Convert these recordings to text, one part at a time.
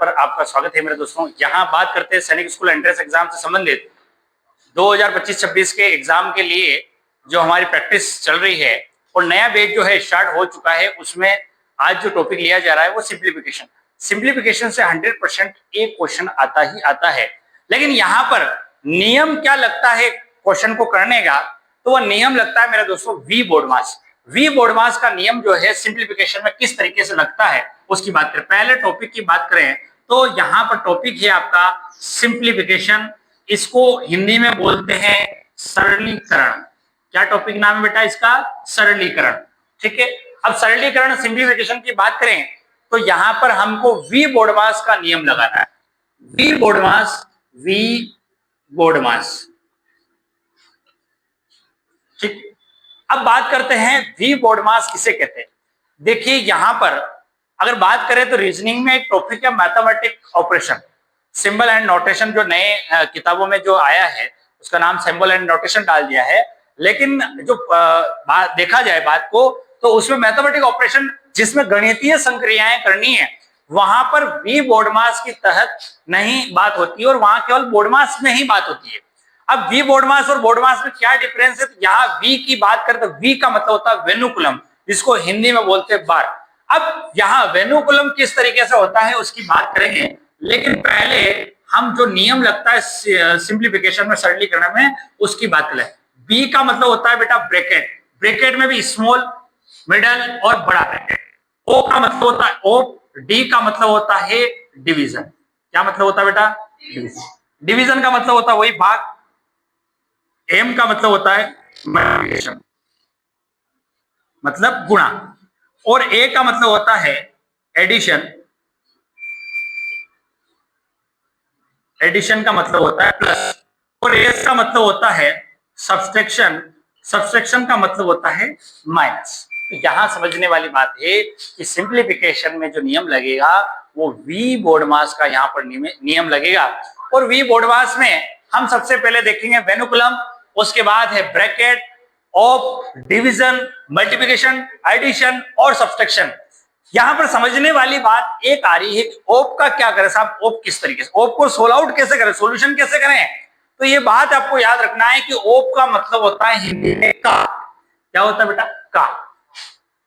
पर आपका स्वागत है मेरे दोस्तों। यहाँ बात करते हैं सैनिक स्कूल एंट्रेंस एग्जाम से संबंधित 2025-26 के एग्जाम के लिए जो हमारी प्रैक्टिस चल रही है और नया बैच जो है स्टार्ट हो चुका है। उसमें आज जो टॉपिक लिया जा रहा है वो सिंप्लीफिकेशन। सिंप्लीफिकेशन से 100% एक क्वेश्चन आता ही आता है, लेकिन यहाँ पर नियम क्या लगता है क्वेश्चन को करने का, तो वह नियम लगता है मेरे दोस्तों वी बोर्डमास। वी बोर्डमास का नियम जो है सिंप्लीफिकेशन में किस तरीके से लगता है उसकी बात करें। पहले टॉपिक की बात करें तो यहाँ पर टॉपिक है आपका सिंप्लीफिकेशन। इसको हिंदी में बोलते हैं सरलीकरण। क्या टॉपिक नाम है बेटा इसका? सरलीकरण। ठीक है, अब सरलीकरण सिंप्लीफिकेशन की बात करें तो यहां पर हमको वी बोर्डमास का नियम लगाना है। वी बोर्डमास, वी बोर्डमास। ठीक, अब बात करते हैं वी बोर्डमास किसे कहते हैं। देखिए यहां पर अगर बात करें तो रीजनिंग में एक टॉपिक है mathematic operation. Symbol and notation जो नए किताबों में जो आया है उसका नाम सिंबल एंड नोटेशन डाल दिया है, लेकिन जो देखा जाए बात को तो उसमें मैथमेटिक ऑपरेशन जिसमें गणितीय संक्रियाएं करनी है वहां पर वी बोर्डमास के तहत नहीं बात होती है और वहां केवल बोर्डमास में ही बात होती है। अब वी बोर्डमास और बोर्डमास में क्या डिफरेंस है? तो यहाँ वी की बात करें तो वी का मतलब होता है वेनुकुलम, जिसको हिंदी में बोलते हैं बार। अब यहाँ वेनुकुलम किस तरीके से होता है उसकी बात करेंगे, लेकिन पहले हम जो नियम लगता है सिंप्लीफिकेशन में, सरलीकरण में, उसकी बात करें। बी का मतलब होता है बेटा ब्रैकेट, ब्रैकेट में भी स्मॉल, मिडल और बड़ा ब्रैकेट। ओ का मतलब होता है ओप, डी का मतलब होता है डिवीजन। क्या मतलब होता है बेटा? डिवीजन। डिवीजन का मतलब होता है वही भाग। एम का मतलब होता है मल्टीप्लिकेशन, मतलब गुणा। और ए का मतलब होता है एडिशन, एडिशन का मतलब होता है प्लस। और एस का मतलब होता है सब्सट्रैक्शन, सब्सट्रैक्शन का मतलब होता है माइनस। तो यहां समझने वाली बात है कि सिंप्लीफिकेशन में जो नियम लगेगा वो वी बोर्डमास का यहाँ पर नियम लगेगा। और वी बोर्डमास में हम सबसे पहले देखेंगे वेनुकुलम, उसके बाद है bracket, of, division, multiplication, addition और सब्सट्रैक्शन। यहां पर समझने वाली बात एक आ रही है कि ओप का क्या करें साहब, ओप किस तरीके से, ओप को सोल्व आउट कैसे करें, सॉल्यूशन कैसे करें। तो ये बात आपको याद रखना है कि ओप का मतलब होता है हिंदी में का। क्या होता है बेटा? का।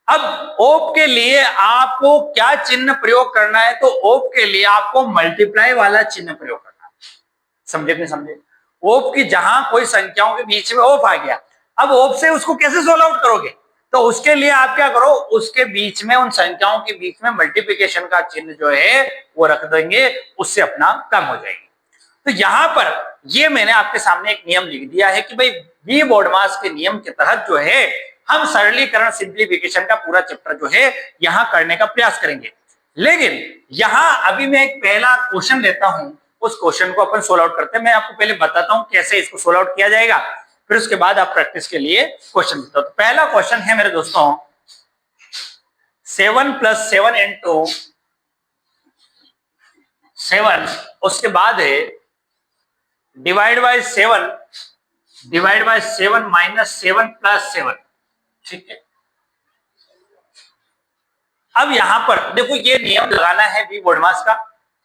अब ओप के लिए आपको क्या चिन्ह प्रयोग करना है? तो ओप के लिए आपको मल्टीप्लाई वाला चिन्ह प्रयोग करना है। समझे नहीं समझे? ओप की जहां कोई संख्याओं के बीच में ओप आ गया, अब ओप से उसको कैसे सोल्व आउट करोगे? तो उसके लिए आप क्या करो, उसके बीच में, उन संख्याओं के बीच में मल्टीप्लिकेशन का चिन्ह जो है वो रख देंगे, उससे अपना कम हो जाएगी। तो यहां पर ये मैंने आपके सामने एक नियम लिख दिया है कि भाई वी बोर्डमास के नियम के तहत जो है हम सरलीकरण सिंप्लीफिकेशन का पूरा चैप्टर जो है यहां करने का प्रयास करेंगे। लेकिन यहां अभी मैं एक पहला क्वेश्चन लेता हूं, उस क्वेश्चन को अपन सोल्व आउट करते हैं। मैं आपको पहले बताता हूं कैसे इसको सोल्व आउट किया जाएगा, फिर उसके बाद आप प्रैक्टिस के लिए क्वेश्चन देता हूं। तो पहला क्वेश्चन है मेरे दोस्तों 7 + 7 × 7, उसके बाद है डिवाइड बाय 7 -7 + 7। ठीक है, अब यहां पर देखो ये नियम लगाना है वी बोर्डमास का।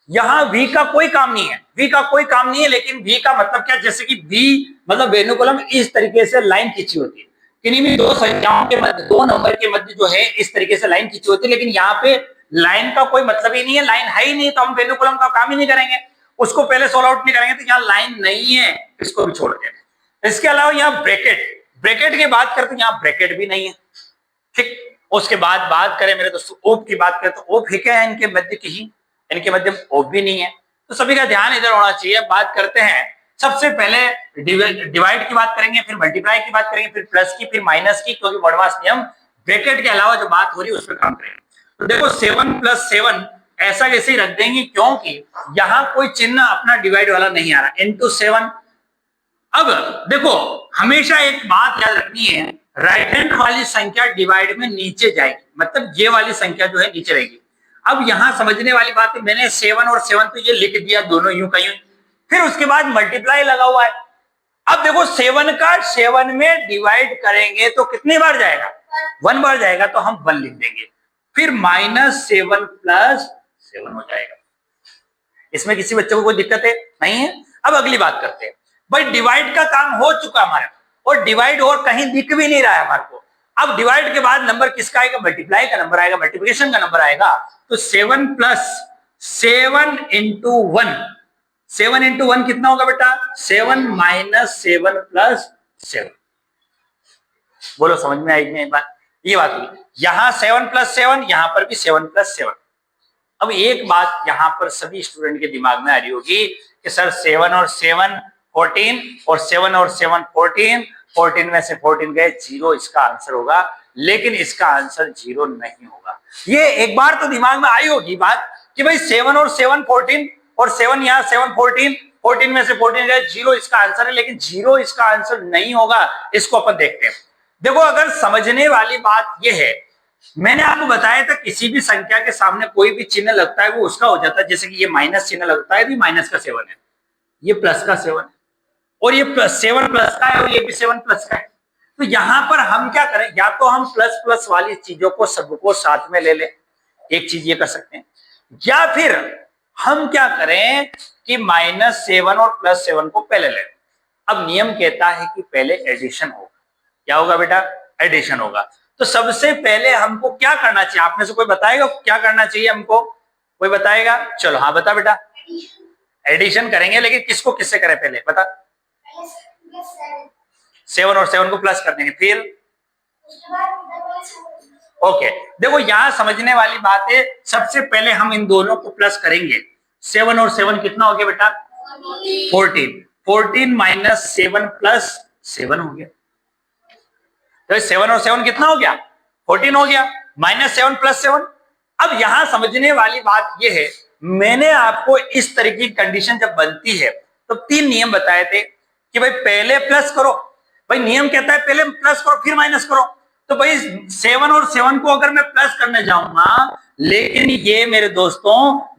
यहां वी का कोई काम नहीं है, वी का कोई काम नहीं है, लेकिन वी का मतलब क्या, जैसे कि वी मतलब वेनुकुलम इस तरीके से लाइन खींची होती है, किन्हीं भी दो संख्याओं के मध्य, दो नंबर के मध्य जो है इस तरीके से लाइन खींची होती है। लेकिन यहाँ पे लाइन का कोई मतलब ही नहीं है, लाइन है ही नहीं, तो हम वेनुकुलम का काम ही नहीं करेंगे, उसको पहले सोल्व आउट नहीं करेंगे। तो यहाँ लाइन नहीं है, इसको भी छोड़ देंगे। इसके अलावा यहाँ ब्रैकेट, ब्रैकेट की बात करते हैं, यहाँ ब्रैकेट भी नहीं है। ठीक, उसके बाद बात करें मेरे दोस्तों ओप की बात करें तो ओप है क्या है इनके मध्य की ही, इनके मध्य ओप भी नहीं है। तो सभी का ध्यान इधर होना चाहिए। बात करते हैं सबसे पहले डिवाइड की बात करेंगे, फिर मल्टीप्लाई की बात करेंगे, फिर प्लस की, फिर माइनस की, क्योंकि बोर्डमास नियम ब्रैकेट के अलावा जो बात हो रही है उस पर काम करेंगे। तो देखो 7 + 7 ऐसा वैसे ही रख देंगे, क्योंकि यहां कोई चिन्ह अपना डिवाइड वाला नहीं आ रहा, × 7। अब देखो हमेशा एक बात याद रखनी है, राइट हैंड वाली संख्या डिवाइड में नीचे जाएगी, मतलब ये वाली संख्या जो है नीचे रहेगी। अब यहां समझने वाली बात है, मैंने 7 और 7 तो ये लिख दिया दोनों यूं का यूं, फिर उसके बाद मल्टीप्लाई लगा हुआ है। अब देखो 7 का 7 में डिवाइड करेंगे तो कितनी बार जाएगा? 1 बार जाएगा, तो हम 1 लिख देंगे। फिर -7 + 7 हो जाएगा। इसमें किसी बच्चे को कोई दिक्कत है? नहीं है। अब अगली बात करते हैं। भाई डिवाइड का काम हो चुका हमारा, और डिवाइड और कहीं दिख भी नहीं रहा है हमारे को। अब डिवाइड के बाद नंबर किसका आएगा? मल्टीप्लाई का नंबर आएगा, मल्टीप्लिकेशन का नंबर आएगा। तो 7 प्लस 7 इंटू 1, 7 इंटू 1 कितना होगा बेटा? 7 माइनस 7 प्लस 7। बोलो समझ में आई नहीं बात? ये बात हुई। यहां 7 प्लस 7, यहां पर भी 7 प्लस 7। अब एक बात यहां पर सभी स्टूडेंट के दिमाग में आ रही होगी कि सर 7 और 7 14, और 7 और 7 14, 14 में से 14 गए, 0 इसका आंसर होगा। लेकिन इसका आंसर 0 नहीं होगा। ये एक बार तो दिमाग में आई होगी बात कि भाई 7 और 7 14, और 7 यहाँ 7 14, 14 में से 14 गए, 0 इसका आंसर है। लेकिन 0 इसका आंसर नहीं होगा। इसको अपन देखते हैं। देखो, अगर समझने वाली बात यह है, मैंने आपको बताया था किसी भी संख्या के सामने कोई भी चिन्ह लगता है वो उसका हो जाता है। जैसे कि ये माइनस चिन्ह लगता है, तो माइनस का 7 है, ये प्लस का 7 है, और ये प्लस 7 प्लस का है, और ये भी 7 प्लस का है। तो यहां पर हम क्या करें? या तो हम प्लस प्लस वाली चीजों को सबको साथ में ले लें, एक चीज ये कर सकते हैं। या फिर हम क्या करें कि -7 और +7 को पहले लें। अब नियम कहता है कि पहले एडिशन होगा। क्या होगा बेटा? एडिशन होगा। तो सबसे पहले हमको क्या करना चाहिए? आप में से कोई बताएगा क्या करना चाहिए हमको? कोई बताएगा? चलो हाँ बता बेटा। एडिशन करेंगे, लेकिन किसको किससे करें पहले बता? 7 और 7 को प्लस कर देंगे, फिर ओके। देखो यहां समझने वाली बात है, सबसे पहले हम इन दोनों को प्लस करेंगे। 7 और 7 कितना हो गया बेटा? 14। 14 माइनस 7 प्लस 7 हो गया। तो 7 और 7 कितना हो गया? 14 हो गया, माइनस 7 प्लस 7। अब यहां समझने वाली बात यह है, मैंने आपको इस तरह की कंडीशन जब बनती है तो 3 नियम बताए थे कि भाई पहले प्लस करो। भाई नियम कहता है पहले प्लस करो फिर माइनस करो। तो भाई 7 और 7 को अगर मैं प्लस करने जाऊंगा, लेकिन ये मेरे दोस्तों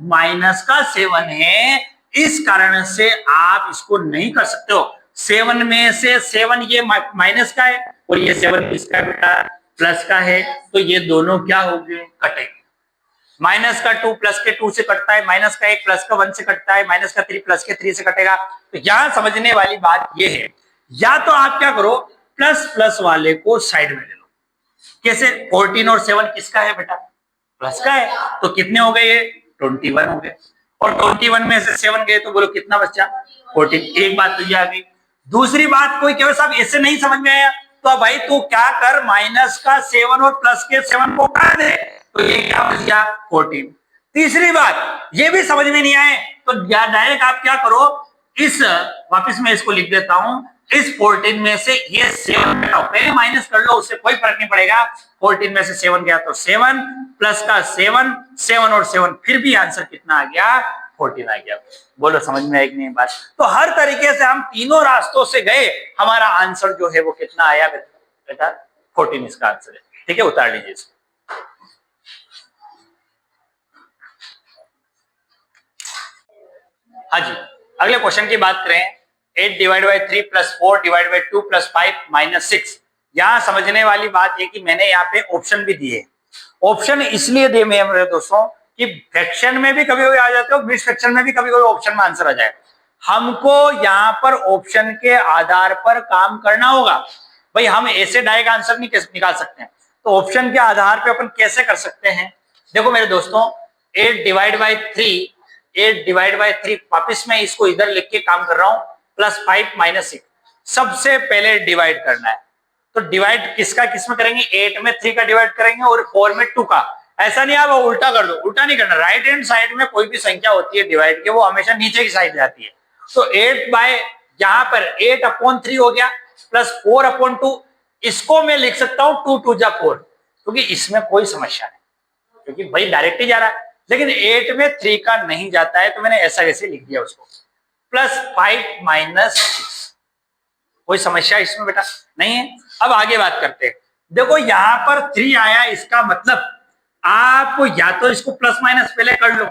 माइनस का 7 है, इस कारण से आप इसको नहीं कर सकते हो। 7 में से 7 ये माइनस का है, और ये 7 किसका बेटा? प्लस का है। तो ये दोनों क्या हो गए? कटेंगे। माइनस का 2 प्लस के 2 से कटता है, माइनस का 1 प्लस का 1 से कटता है, माइनस का 3 प्लस के 3 से कटेगा। तो यहां समझने वाली बात ये है, या तो आप क्या करो, प्लस प्लस वाले को साइड में ले लो। कैसे? 14 और 7 किसका है बेटा? प्लस का है। तो कितने हो गए? ये 21 हो गए, और 21 में से 7 गए तो बोलो कितना बचा? 14। एक बात तो ये आ गई। दूसरी बात, कोई कहे साहब ऐसे नहीं समझ में आया, तो भाई तू क्या कर, माइनस का 7 और प्लस के 7 को काट दे, तो ये क्या बच गया? 14। तीसरी बात, ये भी समझ में नहीं आए तो डायरेक्ट आप क्या करो, इस वापस मैं इसको लिख देता हूं, इस 14 में से ये 7 पहले माइनस कर लो, उससे कोई फर्क नहीं पड़ेगा। 14 में से 7 गया तो 7 प्लस का 7, 7 और 7, फिर भी आंसर कितना आ गया? 14 आ गया। बोलो समझ में आई कि नहीं बात? तो हर तरीके से हम तीनों रास्तों से गए, हमारा आंसर जो है वो कितना आया बेटा? 14 इसका आंसर है। ठीक है, उतार लीजिए इसको। हाँ जी, अगले क्वेश्चन की बात करें। 8 divide by 3 plus 4 divide by 2 plus 5 minus 6। यहां समझने वाली बात है कि मैंने यहाँ पे ऑप्शन भी दिए। ऑप्शन इसलिए दिए मेरे दोस्तों कि फ्रैक्शन में भी कभी कभी आ जाते हो, मिक्स फ्रैक्शन में भी कभी कभी ऑप्शन में आंसर आ जाए। हमको यहाँ पर ऑप्शन के आधार पर काम करना होगा। भाई हम ऐसे डायरेक्ट आंसर नहीं निकाल सकते हैं, तो ऑप्शन के आधार पर अपन कैसे कर सकते हैं? देखो मेरे दोस्तों, 8 डिवाइड बाई 3, 8 डिवाइड बाई 3, वापिस मैं इसको इधर लिख के काम कर रहा हूं, प्लस 5 माइनस 6। सबसे पहले डिवाइड करना है, तो डिवाइड किसका किसमें करेंगे? 8 में 3 का डिवाइड करेंगे और 4 में 2 का। ऐसा नहीं आप उल्टा कर दो, उल्टा नहीं करना। राइट हैंड साइड में कोई भी संख्या होती है डिवाइड के, वो हमेशा नीचे की साइड जाती है। तो 8 बाय यहां पर 8/3 हो गया, प्लस 4/2। इसको मैं लिख सकता हूं 2 2 जा 4, क्योंकि इसमें कोई समस्या नहीं, क्योंकि भाई डायरेक्ट ही जा रहा है। लेकिन 8 में 3 का नहीं जाता है, तो मैंने ऐसा वैसे लिख दिया उसको, प्लस 5 माइनस 6। कोई समस्या इसमें बेटा नहीं है। अब आगे बात करते हैं। देखो यहां पर 3 आया, इसका मतलब आपको या तो इसको प्लस माइनस पहले कर लो,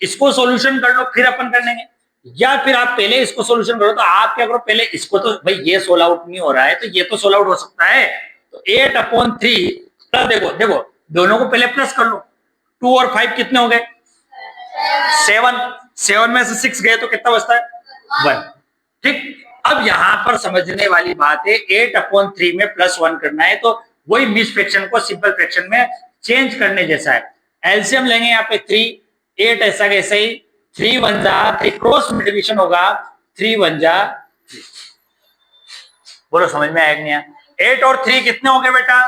इसको सॉल्यूशन कर लो, फिर अपन कर लेंगे, या फिर आप पहले इसको सॉल्यूशन करो। तो आप क्या करो, पहले इसको, तो भाई ये सोल्व आउट नहीं हो रहा है, तो ये तो सोल्व आउट हो सकता है। तो 8/3 प्लस, देखो दोनों को पहले प्लस कर लो, 2 और 5 कितने हो गए? 7। 7 में से 6 गए तो कितना बचता है 1। ठीक, अब यहां पर समझने वाली बात है 8/3 में +1 करना है, तो वही मिस फ्रैक्शन को सिंपल फ्रैक्शन में चेंज करने जैसा है। एलसीएम लेंगे यहाँ पे 3, 8 ऐसा कैसे ही 3 1 जा 3, क्रॉस मल्टीप्लिकेशन होगा 3 1 जा 3। बोलो समझ में आएगा नहीं? 8 और 3 कितने हो गए बेटा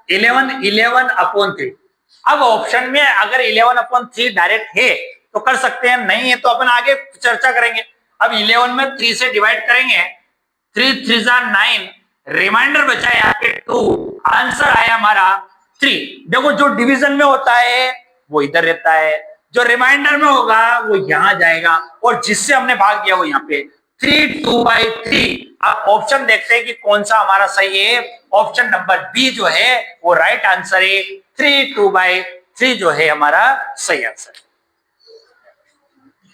11, 11/3। अब ऑप्शन में अगर 11/3 डायरेक्ट है तो कर सकते हैं, नहीं है तो अपन आगे चर्चा करेंगे। अब 11 में 3 से डिवाइड करेंगे, 3 3 जा 9, रिमाइंडर बचा यहाँ पे 2, आंसर आया हमारा 3। देखो जो डिवीजन में होता है वो इधर रहता है, जो रिमाइंडर में होगा वो यहां जाएगा, और जिससे हमने भाग दिया वो यहाँ पे 3 2/3। अब ऑप्शन देखते हैं कि कौन सा हमारा सही है। ऑप्शन नंबर बी जो है वो राइट आंसर है, 3 2/3 जो है हमारा सही आंसर।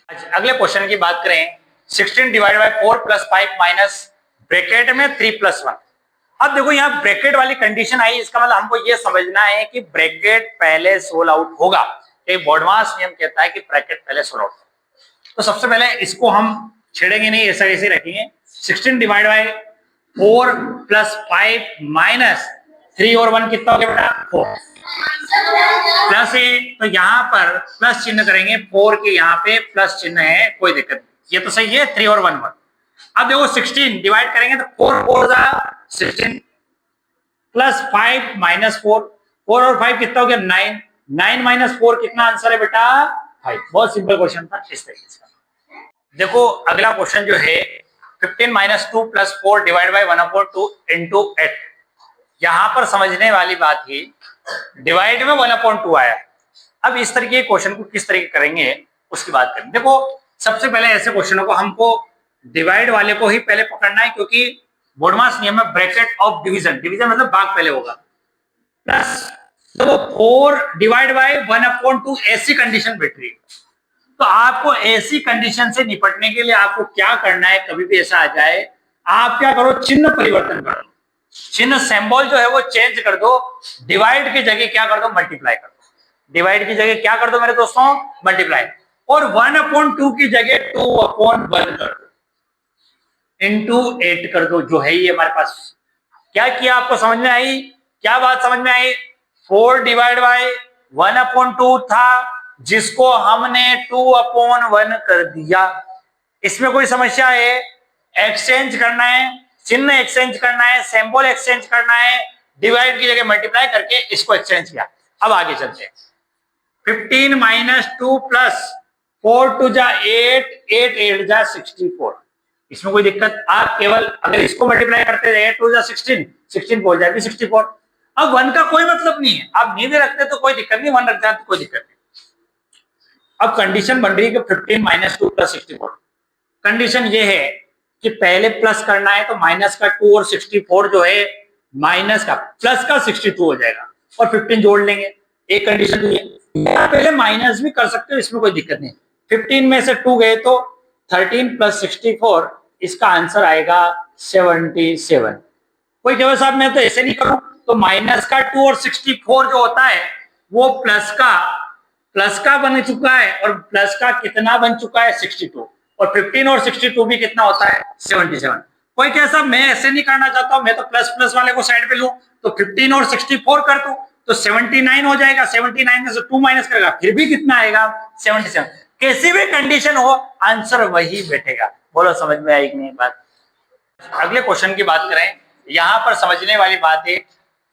अगले क्वेश्चन की बात करें, 16 डिवाइड बाय 4 + 5 माइनस ब्रैकेट में 3 + 1। अब देखो यहाँ ब्रैकेट वाली कंडीशन आई, इसका मतलब हमको ये समझना है कि ब्रैकेट पहले सोल्व आउट होगा। एक बॉडमास नियम कहता है कि ब्रैकेट पहले सोल्व आउट। तो सबसे पहले इसको हम छेड़ेंगे नहीं, ऐसा ऐसे रखेंगे। 16 डिवाइड बाय 4 + 5 माइनस 3 और 1 कितना हो गया बेटा 4 प्लस है, तो यहाँ पर प्लस चिन्ह करेंगे, 4 के यहाँ पे प्लस चिन्ह है, कोई दिक्कत नहीं, ये तो सही है। 3 और 1 1। अब देखो 16 डिवाइड करेंगे तो 4 4 जा 16 प्लस 5 माइनस 4, 4 और 5 कितना हो गया 9, 9 माइनस 4 कितना आंसर है बेटा 5। बहुत सिंपल क्वेश्चन था इस तरीके से। देखो अगला क्वेश्चन जो है 15 - 2 + 4 डिवाइड बाय 1/2 इंटू 8। यहां पर समझने वाली बात है, डिवाइड में 1/2 आया। अब इस तरीके के क्वेश्चन को किस तरीके करेंगे उसकी बात करें। देखो सबसे पहले ऐसे क्वेश्चनों को हमको डिवाइड वाले को ही पहले पकड़ना है, क्योंकि बोडमास नियम में ब्रैकेट ऑफ डिवीजन, डिवीजन मतलब भाग पहले होगा। प्लस तो 4 डिवाइड बाय 1/2 ऐसी कंडीशन बैठ रही है। तो आपको ऐसी कंडीशन से निपटने के लिए आपको क्या करना है, कभी भी ऐसा आ जाए आप क्या करो, चिन्ह परिवर्तन कर दो, चिन्ह सिंबल जो है वो चेंज कर दो। डिवाइड की जगह क्या कर दो मल्टीप्लाई कर दो, डिवाइड की जगह क्या कर दो मेरे दोस्तों मल्टीप्लाई, और 1/2 की जगह 2/1 कर दो, इंटू 8 कर दो, जो है ये हमारे पास। क्या किया आपको समझ में आई, क्या बात समझ में आई। 4 डिवाइड बाय 1/2 था जिसको हमने 2/1 कर दिया। इसमें कोई समस्या है, एक्सचेंज करना है, चिन्ह एक्सचेंज करना है, सिंबल एक्सचेंज करना है, डिवाइड की जगह मल्टीप्लाई करके इसको एक्सचेंज किया। अब आगे चलते हैं। 15 - 2 + 4 2 जा 8, 8 8 जा 64। इसमें कोई दिक्कत, आप केवल अगर इसको मल्टीप्लाई करते रहे 8 2 जा 16, 16 हो जाएगी 64। अब 1 का कोई मतलब नहीं है, आप नीचे रखते तो कोई दिक्कत नहीं, 1 रख जाते तो कोई दिक्कत नहीं। अब कंडीशन बन रही है कि 15 - 2 + 64। कंडीशन ये है कि पहले प्लस करना है तो माइनस का 2 और 64 जो है माइनस का प्लस का 62 हो जाएगा, और 15 जोड़ लेंगे। एक कंडीशन तो ये, पहले माइनस भी कर सकते हो, इसमें कोई दिक्कत नहीं। 15 में से 2 गए तो 13 + 64, इसका आंसर आएगा 77। कोई कहे साहब मैं तो ऐसे नहीं करूं, तो माइनस का 2 और 64 जो होता है वो प्लस का बन चुका है, और प्लस का कितना बन चुका है 62, और 15 और 62 भी कितना होता है 77। कोई कहे साहब मैं ऐसे नहीं करना चाहता हूं, मैं तो प्लस प्लस वाले को साइड पे लूं, तो 15 और 64 कर दूं तो 79 हो जाएगा। 79 में से 2 माइनस करेगा फिर भी कितना आएगा 77। कैसी भी कंडीशन हो आंसर वही बैठेगा। बोलो समझ में आई कि नहीं बात। अगले क्वेश्चन की बात करें, यहां पर समझने वाली बात है,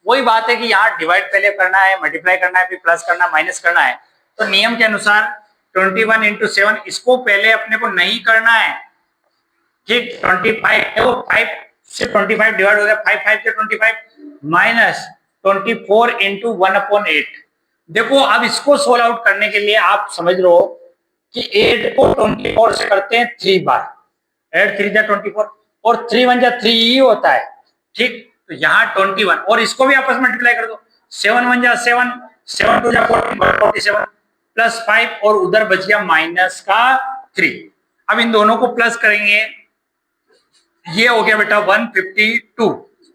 वही बात है कि यहाँ डिवाइड पहले करना है, मल्टीप्लाई करना है, फिर प्लस करना, माइनस करना है। तो नियम के अनुसार 21 × 7 इसको पहले अपने को नहीं करना है, ठीक। 25 देखो 5 से 25 डिवाइड हो गया, 5 5 से 25 माइनस 24 × 1/8। देखो अब इसको सोल्व आउट करने के लिए आप समझ लो कि 8 को 24 से करते हैं 3 बार, 8 3 जा 24 और 3 1 जा 3 ही होता है, ठीक। तो यहाँ 21 और इसको भी आपस में मल्टीप्लाई कर दो, 7 1 जा 7, 7 2 जा 47 प्लस 5, और उधर बच गया माइनस का 3। अब इन दोनों को प्लस करेंगे, ये हो गया बेटा 152,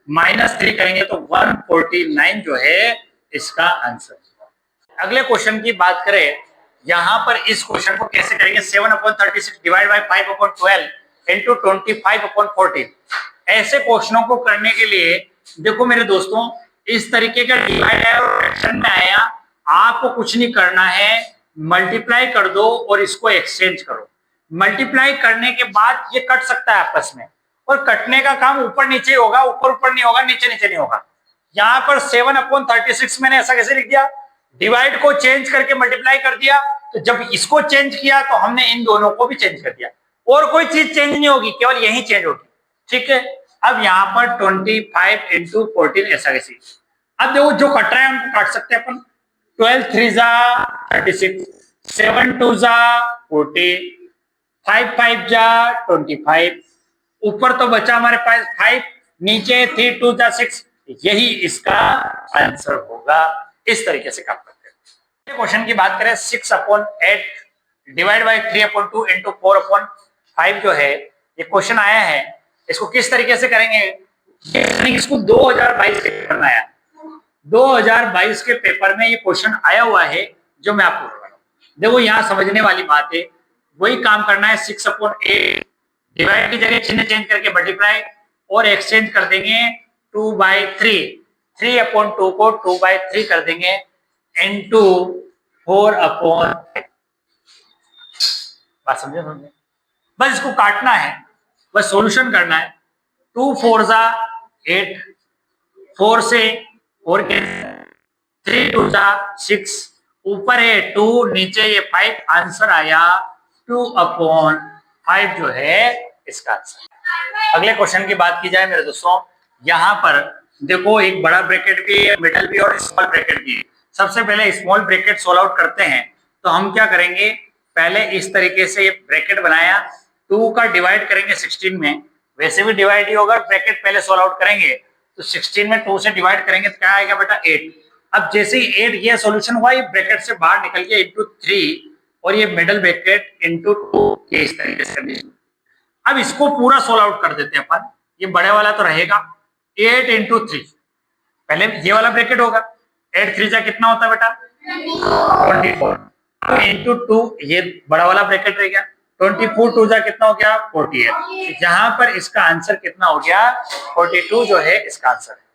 माइनस 3 करेंगे तो 149 जो है इसका आंसर। अगले क्वेश्चन की बात करें, यहाँ पर इस क्वेश्चन को कैसे करेंगे, 7/36 डिवाइड बाई 5/12 इंटू 25/14। ऐसे क्वेश्चनों को करने के लिए देखो मेरे दोस्तों, इस तरीके का डिवाइड है और फ्रैक्शन में आया, आपको कुछ नहीं करना है, मल्टीप्लाई कर दो और इसको एक्सचेंज करो। मल्टीप्लाई करने के बाद ये कट सकता है आपस में, और कटने का काम ऊपर नीचे होगा, ऊपर ऊपर नहीं होगा, नीचे नीचे नहीं होगा। यहाँ पर 7/36 मैंने ऐसा कैसे लिख दिया, डिवाइड को चेंज करके मल्टीप्लाई कर दिया, तो जब इसको चेंज किया तो हमने इन दोनों को भी चेंज कर दिया, और कोई चीज चेंज नहीं होगी, केवल यही चेंज होगी। ठीक है, अब यहाँ पर 25 इंटू 14 ऐसा कैसे, अब देखो जो कट रहा है उनको काट सकते हैं अपन। 12 3 जा 36, 7 2 जा 40, 5 5 जा 25, ऊपर तो बचा हमारे पास 5, नीचे 3 2 जा 6, यही इसका आंसर होगा। इस तरीके से काम करते हैं। क्वेश्चन की बात करें, 6/8 डिवाइड बाई 3/2 इंटू 4/5 जो है ये क्वेश्चन आया है, इसको किस तरीके से करेंगे, इसको 2022 के पेपर में आया, 2022 के पेपर में ये क्वेश्चन आया हुआ है जो मैं आपको बता रहा हूं। देखो यहाँ समझने वाली बात है, वही काम करना है, 6/8 डिवाइड की जगह चिन्ह चेंज करके मल्टीप्लाई और एक्सचेंज कर देंगे 2/3, 3/2 को 2/3 कर देंगे इंटू 4/5। बात समझे? बस इसको काटना है, बस सॉल्यूशन करना है। 2 4 जा 8, 4 से 4 के 3 2 जा 6, ऊपर है 2, नीचे ये 5, आंसर आया 2/5 जो है इसका आंसर। अगले क्वेश्चन की बात की जाए मेरे दोस्तों, यहाँ पर देखो एक बड़ा ब्रैकेट भी है, मिडल भी और स्मॉल ब्रैकेट भी है। सबसे पहले स्मॉल ब्रैकेट सोल्व आउट करते हैं, तो हम क्या करेंगे, पहले इस तरीके से ये ब्रैकेट बनाया, 2 का डिवाइड करेंगे 16 में, वैसे भी डिवाइड ही होगा, ब्रैकेट पहले सोल्व आउट करेंगे तो 16 में 2 से डिवाइड करेंगे तो क्या आएगा बेटा 8। अब जैसे ही 8 ये सॉल्यूशन हुआ, ये ब्रैकेट से बाहर निकल के इंटू 3 और ये मिडल ब्रैकेट इंटू 2, ये इस तरीके से। अब इसको पूरा सोल्व आउट कर देते हैं अपन, ये बड़े वाला तो रहेगा 8 इंटू 3, पहले ये वाला ब्रैकेट होगा, 8 3 जा कितना होता है बेटा 24 इंटू 2, ये बड़ा वाला ब्रैकेट रह गया, 24 2 जा कितना हो गया 48, जहां पर इसका आंसर कितना हो गया 42 जो है इसका आंसर है।